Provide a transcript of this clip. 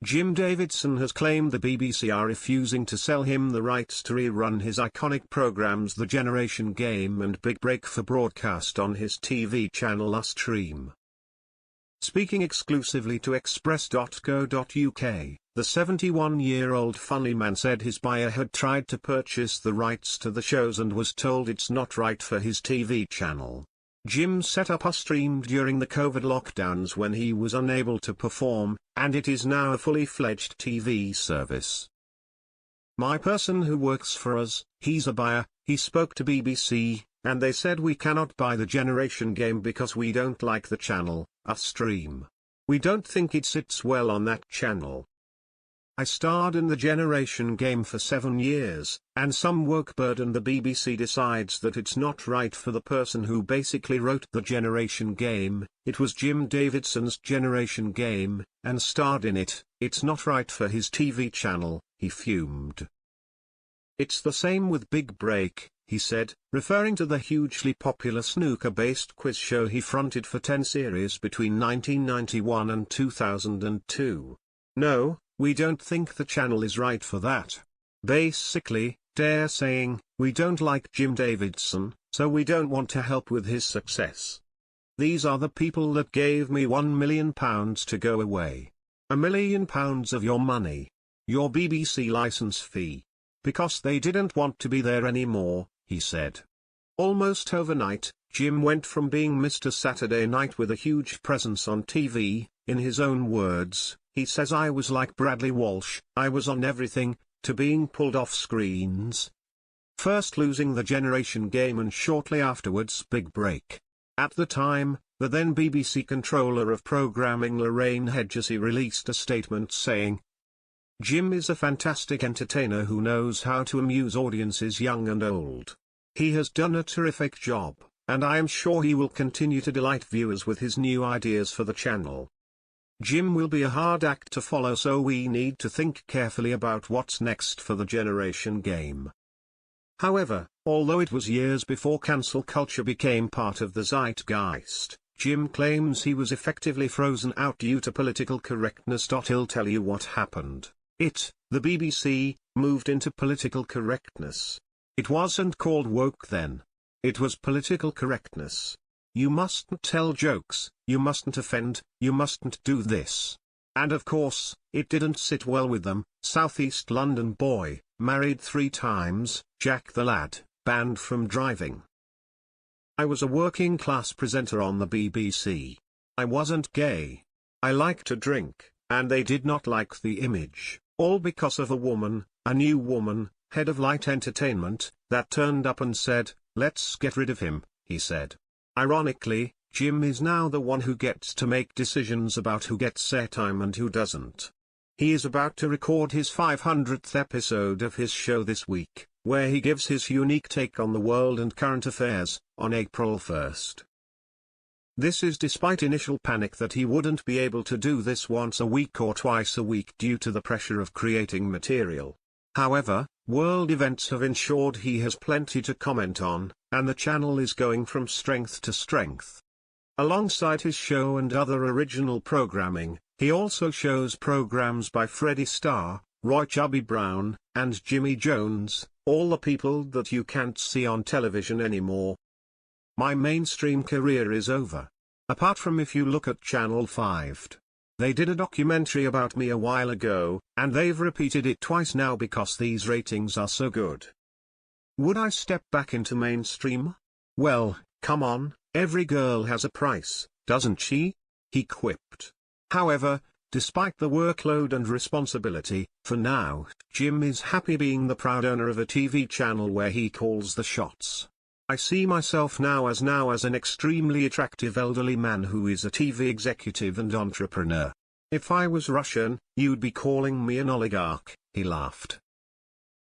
Jim Davidson has claimed the BBC are refusing to sell him the rights to rerun his iconic programmes The Generation Game and Big Break for broadcast on his TV channel UStreme. Speaking exclusively to Express.co.uk, the 71-year-old funny man said his buyer had tried to purchase the rights to the shows and was told it's not right for his TV channel. Jim set up UStreme during the COVID lockdowns when he was unable to perform, and it is now a fully fledged TV service. My person who works for us, he's a buyer, he spoke to BBC, and they said we cannot buy the Generation Game because we don't like the channel, UStreme. We don't think it sits well on that channel. I starred in the Generation Game for 7 years, and some work burden the BBC decides that it's not right for the person who basically wrote the Generation Game, it was Jim Davidson's Generation Game, and starred in it, it's not right for his TV channel, he fumed. It's the same with Big Break, he said, referring to the hugely popular snooker-based quiz show he fronted for 10 series between 1991 and 2002. No, we don't think the channel is right for that. Basically, they're saying, we don't like Jim Davidson, so we don't want to help with his success. These are the people that gave me £1 million to go away. £1 million of your money. Your BBC licence fee. Because they didn't want to be there anymore, he said. Almost overnight, Jim went from being Mr. Saturday Night with a huge presence on TV, in his own words, he says I was like Bradley Walsh, I was on everything, to being pulled off screens. First losing the Generation Game and shortly afterwards Big Break. At the time, the then BBC controller of programming Lorraine Hedgesy released a statement saying, Jim is a fantastic entertainer who knows how to amuse audiences young and old. He has done a terrific job, and I am sure he will continue to delight viewers with his new ideas for the channel. Jim will be a hard act to follow, so we need to think carefully about what's next for the Generation Game. However, although it was years before cancel culture became part of the zeitgeist, Jim claims he was effectively frozen out due to political correctness. He'll tell you what happened. The BBC, moved into political correctness. It wasn't called woke then. It was political correctness. You mustn't tell jokes, you mustn't offend, you mustn't do this. And of course, it didn't sit well with them. South East London boy, married 3 times, Jack the lad, banned from driving. I was a working class presenter on the BBC. I wasn't gay. I liked to drink, and they did not like the image, all because of a woman, a new woman, head of Light Entertainment, that turned up and said, let's get rid of him, he said. Ironically, Jim is now the one who gets to make decisions about who gets airtime and who doesn't. He is about to record his 500th episode of his show this week, where he gives his unique take on the world and current affairs, on April 1st. This is despite initial panic that he wouldn't be able to do this once a week or twice a week due to the pressure of creating material. However, world events have ensured he has plenty to comment on, and the channel is going from strength to strength. Alongside his show and other original programming, he also shows programs by Freddie Starr, Roy Chubby Brown, and Jimmy Jones, all the people that you can't see on television anymore. My mainstream career is over. Apart from if you look at Channel 5. They did a documentary about me a while ago, and they've repeated it twice now because these ratings are so good. Would I step back into mainstream? Well, come on, every girl has a price, doesn't she? He quipped. However, despite the workload and responsibility, for now, Jim is happy being the proud owner of a TV channel where he calls the shots. I see myself now as an extremely attractive elderly man who is a TV executive and entrepreneur. If I was Russian, you'd be calling me an oligarch, he laughed.